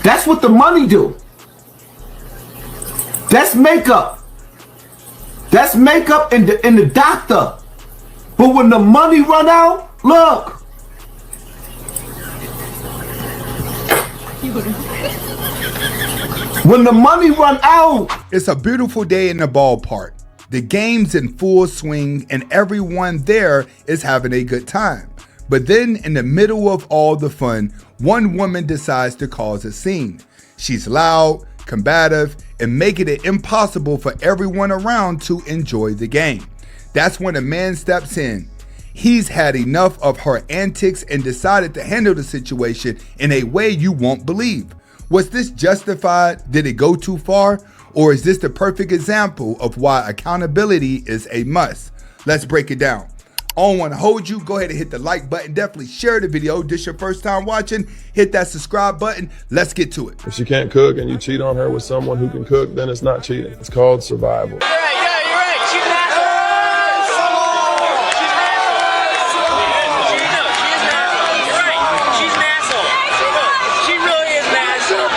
That's what the money do. That's makeup. That's makeup and the doctor. But when the money run out, look. When the money run out. It's a beautiful day in the ballpark. The game's in full swing and everyone there is having a good time. But then in the middle of all the fun, one woman decides to cause a scene. She's loud, combative, and making it impossible for everyone around to enjoy the game. That's when a man steps in. He's had enough of her antics and decided to handle the situation in a way you won't believe. Was this justified? Did it go too far? Or is this the perfect example of why accountability is a must? Let's break it down. I don't want to hold you. Go ahead and hit the like button. Definitely share the video. This your first time watching. Hit that subscribe button. Let's get to it. If she can't cook and you cheat on her with someone who can cook, then it's not cheating. It's called survival. You're right. She's an asshole. You're right. She's an asshole. She really is an asshole.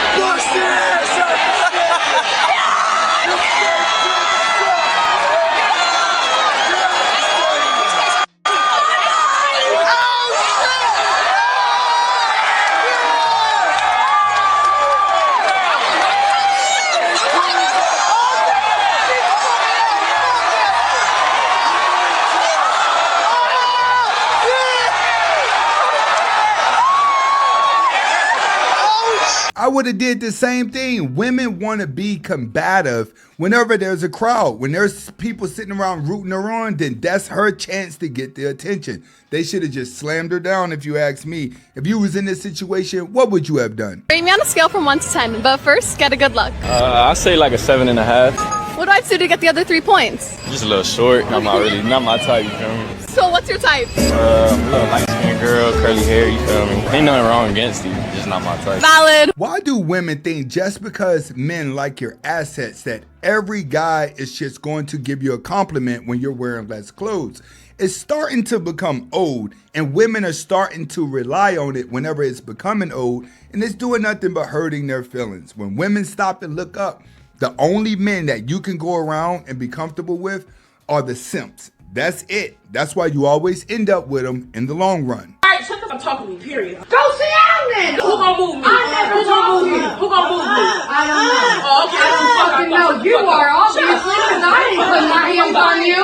I would have did the same thing. Women want to be combative whenever there's a crowd. When there's people sitting around rooting her on, then that's her chance to get the attention. They should have just slammed her down, if you ask me. If you was in this situation, what would you have done? Rate me on a scale from 1 to 10, but first, get a good look. I say like a 7.5. What do I have to do to get the other 3 points? Just a little short. Not my type. You feel me? So what's your type? A little light skinned girl, curly hair. You feel me? Ain't nothing wrong against you. Just not my type. Valid. Why do women think just because men like your assets that every guy is just going to give you a compliment when you're wearing less clothes? It's starting to become old, and women are starting to rely on it whenever it's becoming old, and it's doing nothing but hurting their feelings. When women stop and look up, the only men that you can go around and be comfortable with are the simps. That's it. That's why you always end up with them in the long run. All right, shut the fuck talking to me, period. Go sit down then. Who gonna move me? Who gonna move me? Who gonna move me? I don't know. Oh, okay. I don't fucking know. You are obviously because I ain't putting my hands on you.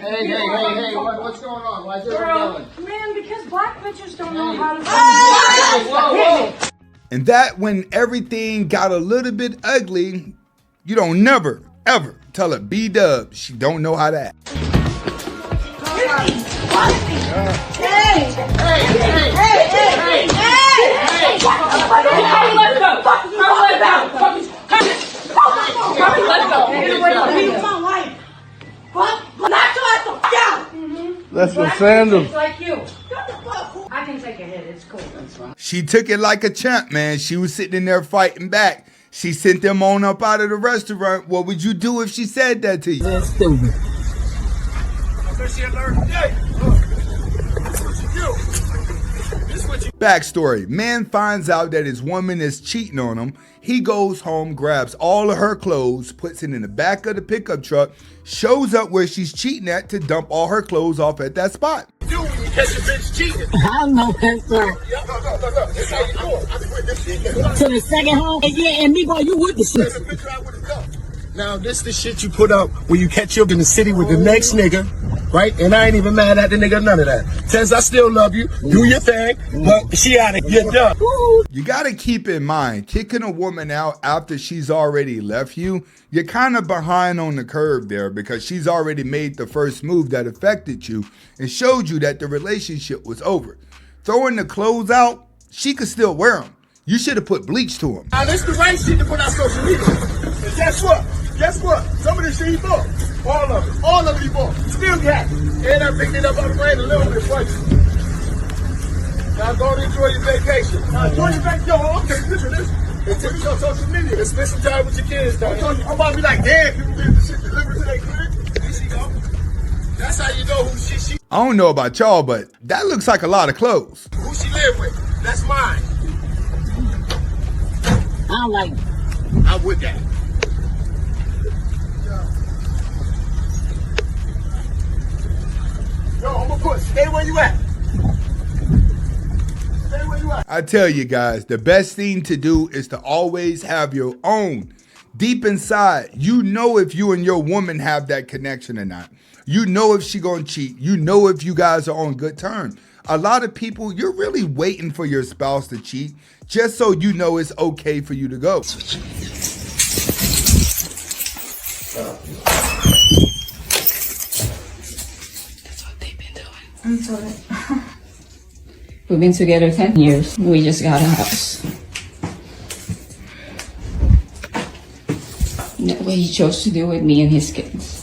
Hey, what's going on? Why's this going? Man, because black bitches don't know how to Whoa. And that when everything got a little bit ugly, you don't never, ever tell a B-dub she don't know how to act. That's what sandals. Like you. I can take a hit. It's cool. She took it like a champ, man. She was sitting in there fighting back. She sent them on up out of the restaurant. What would you do if she said that to you? That's stupid. Backstory. Man finds out that his woman is cheating on him. He goes home, grabs all of her clothes, puts it in the back of the pickup truck, shows up where she's cheating at to dump all her clothes off at that spot. I know that, sir. That's how you do it. To the second home? Yeah, and me, boy, you with the shit. Now, this the shit you put up when you catch you up in the city with the next nigga, right? And I ain't even mad at the nigga, none of that. Says I still love you, do your thing, but she out of here, done. You gotta keep in mind, kicking a woman out after she's already left you, you're kind of behind on the curve there because she's already made the first move that affected you and showed you that the relationship was over. Throwing the clothes out, she could still wear them. You should have put bleach to them. Now, this the right shit to put on social media. And guess what? Some of this shit he bought. All of it he bought. Still got it. And I picked it up on the plane a little bit for you. Now go and enjoy your vacation. Now enjoy your vacation. Yo, okay, listen. And put it on social media. And spend some time with your kids. I'm about to be like, damn, people get this shit delivered to their crib. There she go. That's how you know who she. I don't know about y'all, but that looks like a lot of clothes. Who she live with. That's mine. don't like it. I'm with that. Yo, I'm gonna stay where you at. Stay where you at. I tell you guys, the best thing to do is to always have your own. Deep inside, you know if you and your woman have that connection or not. You know if she gonna cheat. You know if you guys are on good terms. A lot of people, you're really waiting for your spouse to cheat just so you know it's okay for you to go. That's what they've been doing. I'm sorry. We've been together 10 years. We just got a house. That way he chose to do with me and his kids.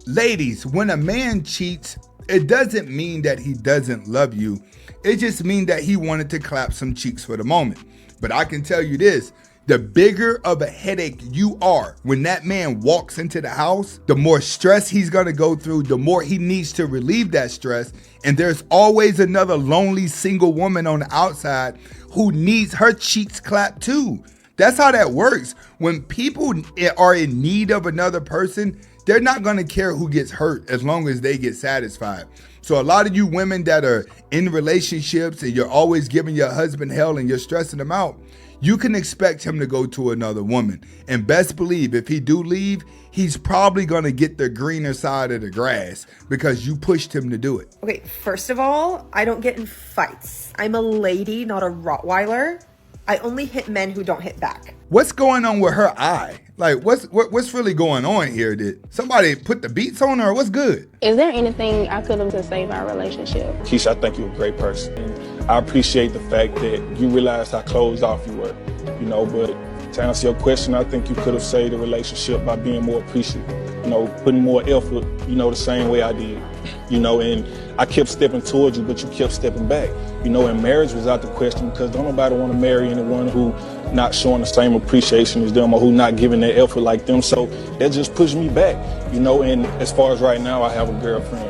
Ladies, when a man cheats, it doesn't mean that he doesn't love you. It just means that he wanted to clap some cheeks for the moment. But I can tell you this, the bigger of a headache you are when that man walks into the house, the more stress he's gonna go through, the more he needs to relieve that stress. And there's always another lonely single woman on the outside who needs her cheeks clapped too. That's how that works. When people are in need of another person, they're not going to care who gets hurt as long as they get satisfied. So a lot of you women that are in relationships and you're always giving your husband hell and you're stressing him out, you can expect him to go to another woman. And best believe if he do leave, he's probably going to get the greener side of the grass because you pushed him to do it. Okay, first of all, I don't get in fights. I'm a lady, not a Rottweiler. I only hit men who don't hit back. What's going on with her eye? Like, what's really going on here? Did somebody put the beats on her? What's good? Is there anything I could have to save our relationship? Keisha, I think you're a great person. And I appreciate the fact that you realized how closed off you were, but to answer your question, I think you could have saved the relationship by being more appreciative, putting more effort, the same way I did, and I kept stepping towards you, but you kept stepping back, and marriage was out the question because don't nobody want to marry anyone who not showing the same appreciation as them or who not giving their effort like them. So that just pushed me back, and as far as right now, I have a girlfriend,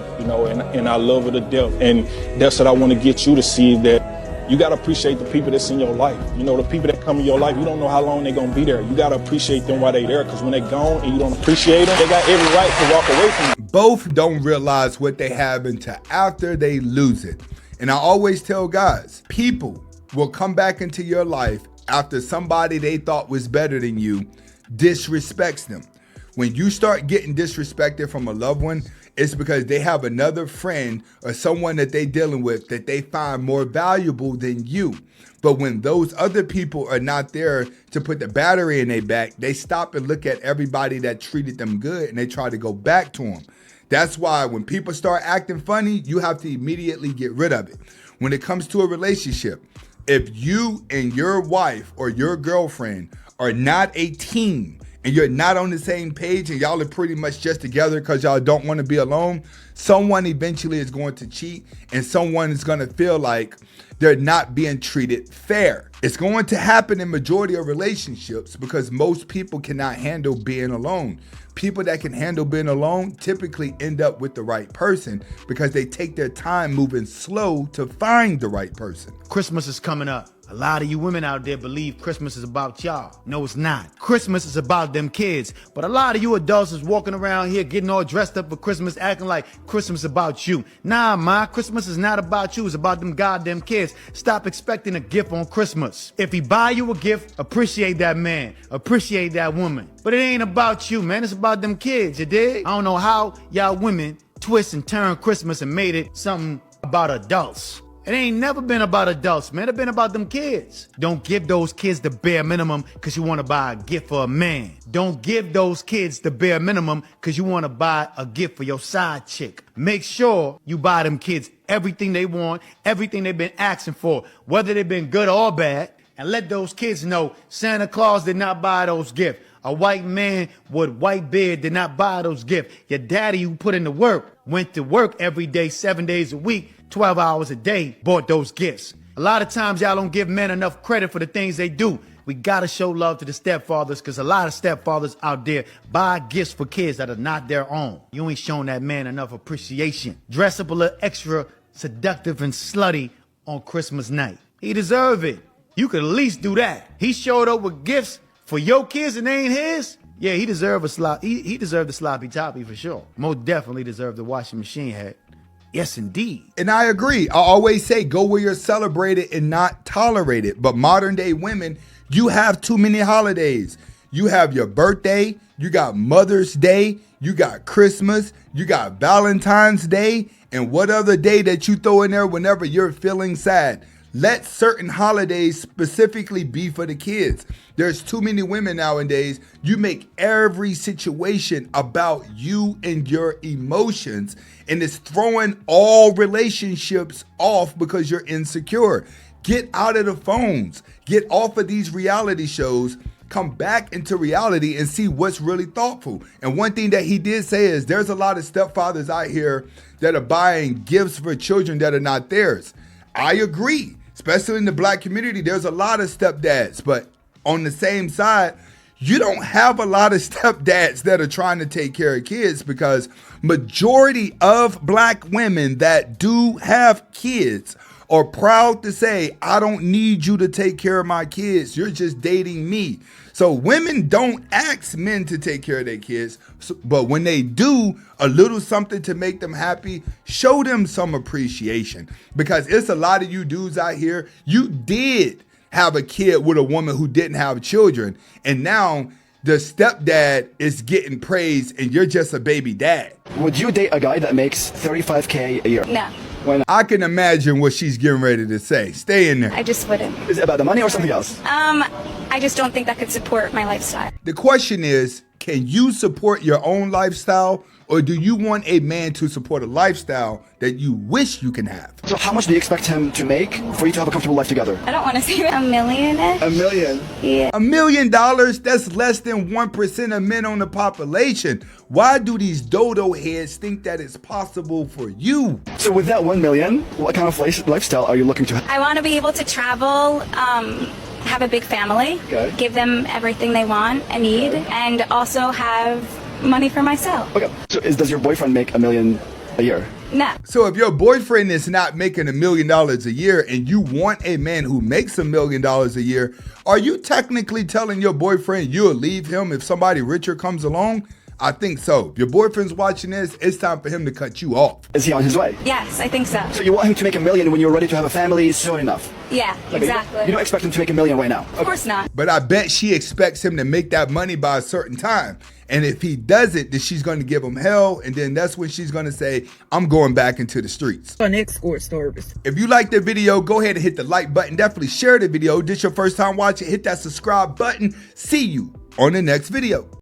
and I love her to death. And that's what I want to get you to see, that you got to appreciate the people that's in your life. The people that come in your life, you don't know how long they're going to be there. You got to appreciate them while they're there, because when they're gone and you don't appreciate them, they got every right to walk away from you. Both don't realize what they have until after they lose it. And I always tell guys, people will come back into your life after somebody they thought was better than you disrespects them. When you start getting disrespected from a loved one, it's because they have another friend or someone that they're dealing with that they find more valuable than you. But when those other people are not there to put the battery in their back, they stop and look at everybody that treated them good and they try to go back to them. That's why when people start acting funny, you have to immediately get rid of it. When it comes to a relationship, if you and your wife or your girlfriend are not a team and you're not on the same page and y'all are pretty much just together because y'all don't want to be alone, someone eventually is going to cheat and someone is going to feel like they're not being treated fair. It's going to happen in majority of relationships because most people cannot handle being alone. People that can handle being alone typically end up with the right person because they take their time moving slow to find the right person. Christmas is coming up. A lot of you women out there believe Christmas is about y'all. No, it's not. Christmas is about them kids. But a lot of you adults is walking around here getting all dressed up for Christmas, acting like Christmas is about you. Nah, ma, Christmas is not about you. It's about them goddamn kids. Stop expecting a gift on Christmas. If he buy you a gift, appreciate that man. Appreciate that woman. But it ain't about you, man. It's about them kids, you dig? I don't know how y'all women twist and turn Christmas and made it something about adults. It ain't never been about adults, man. It's been about them kids. Don't give those kids the bare minimum because you want to buy a gift for a man. Don't give those kids the bare minimum because you want to buy a gift for your side chick. Make sure you buy them kids everything they want, everything they've been asking for, whether they've been good or bad, and let those kids know Santa Claus did not buy those gifts. A white man with white beard did not buy those gifts. Your daddy who put in the work, went to work every day, 7 days a week, 12 hours a day, bought those gifts. A lot of times y'all don't give men enough credit for the things they do. We gotta show love to the stepfathers because a lot of stepfathers out there buy gifts for kids that are not their own. You ain't showing that man enough appreciation. Dress up a little extra seductive and slutty on Christmas night. He deserve it. You could at least do that. He showed up with gifts for your kids and they ain't his. Yeah, he deserved he deserved the sloppy toppy for sure. Most definitely deserved the washing machine hat. Yes, indeed. And I agree. I always say go where you're celebrated and not tolerated. But modern day women, you have too many holidays. You have your birthday, you got Mother's Day, you got Christmas, you got Valentine's Day, and what other day that you throw in there whenever you're feeling sad. Let certain holidays specifically be for the kids. There's too many women nowadays. You make every situation about you and your emotions, and it's throwing all relationships off because you're insecure. Get out of the phones. Get off of these reality shows. Come back into reality and see what's really thoughtful. And one thing that he did say is there's a lot of stepfathers out here that are buying gifts for children that are not theirs. I agree. Especially in the black community, there's a lot of stepdads. But on the same side, you don't have a lot of stepdads that are trying to take care of kids, because majority of black women that do have kids are proud to say, I don't need you to take care of my kids. You're just dating me. So women don't ask men to take care of their kids. But when they do a little something to make them happy, show them some appreciation. Because it's a lot of you dudes out here, you did have a kid with a woman who didn't have children. And now the stepdad is getting praised and you're just a baby dad. Would you date a guy that makes $35K a year? No. I can imagine what she's getting ready to say. Stay in there. I just wouldn't. Is it about the money or something else? I just don't think that could support my lifestyle. The question is, can you support your own lifestyle, or do you want a man to support a lifestyle that you wish you can have? So how much do you expect him to make for you to have a comfortable life together? I don't want to say $1 million. $1 million? Yeah. $1 million? That's less than 1% of men on the population. Why do these dodo heads think that it's possible for you? So with that $1 million, what kind of lifestyle are you looking to have? I want to be able to travel, have a big family, give them everything they want and need, and also have money for myself. Okay, so does your boyfriend make $1 million a year? No. So if your boyfriend is not making $1 million a year and you want a man who makes $1 million a year, are you technically telling your boyfriend you'll leave him if somebody richer comes along? I think so. If your boyfriend's watching this, it's time for him to cut you off. Is he on his way? Yes, I think so. So you want him to make $1 million when you're ready to have a family soon enough? Yeah, exactly. You don't expect him to make $1 million right now? Of course not. But I bet she expects him to make that money by a certain time. And if he doesn't, then she's going to give him hell. And then that's when she's going to say, I'm going back into the streets. An escort service. If you like the video, go ahead and hit the like button. Definitely share the video. This is your first time watching. Hit that subscribe button. See you on the next video.